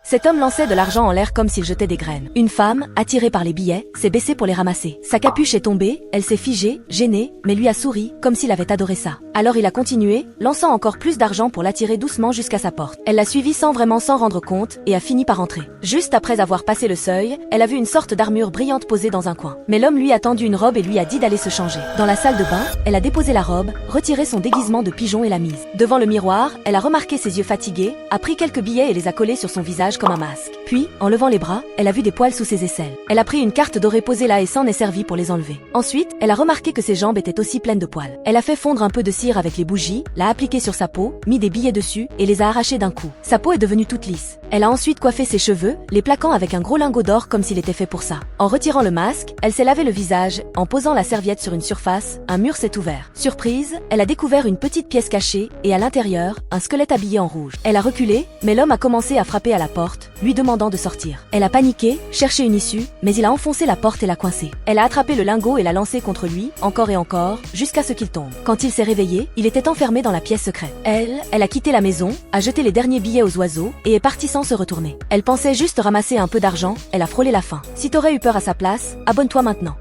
Cet homme lançait de l'argent en l'air comme s'il jetait des graines. Une femme, attirée par les billets, s'est baissée pour les ramasser. Sa capuche est tombée, elle s'est figée, gênée, mais lui a souri, comme s'il avait adoré ça. Alors il a continué, lançant encore plus d'argent pour l'attirer doucement jusqu'à sa porte. Elle l'a suivi sans vraiment s'en rendre compte, et a fini par entrer. Juste après avoir passé le seuil, elle a vu une sorte d'armure brillante posée dans un coin. Mais l'homme lui a tendu une robe et lui a dit d'aller se changer. Dans la salle de bain, elle a déposé la robe, retiré son déguisement de pigeon et l'a mise. Devant le miroir, elle a remarqué ses yeux fatigués, a pris quelques billets et les a collés sur son visage comme un masque. Puis, en levant les bras, elle a vu des poils sous ses aisselles. Elle a pris une carte dorée posée là et s'en est servie pour les enlever. Ensuite, elle a remarqué que ses jambes étaient aussi pleines de poils. Elle a fait fondre un peu de cire avec les bougies, l'a appliqué sur sa peau, mis des billets dessus et les a arrachés d'un coup. Sa peau est devenue toute lisse. Elle a ensuite coiffé ses cheveux, les plaquant avec un gros lingot d'or comme s'il était fait pour ça. En retirant le masque, elle s'est lavé le visage, en posant la serviette sur une surface, un mur s'est ouvert. Surprise, elle a découvert une petite pièce cachée et à l'intérieur, un squelette habillé en rouge. Elle a reculé, mais l'homme a commencé à frapper à la porte, lui demandant de sortir. Elle a paniqué, cherché une issue, mais il a enfoncé la porte et l'a coincée. Elle a attrapé le lingot et l'a lancé contre lui, encore et encore, jusqu'à ce qu'il tombe. Quand il s'est réveillé, il était enfermé dans la pièce secrète. Elle a quitté la maison, a jeté les derniers billets aux oiseaux et est partie sans se retourner. Elle pensait juste ramasser un peu d'argent, elle a frôlé la faim. Si t'aurais eu peur à sa place, abonne-toi maintenant.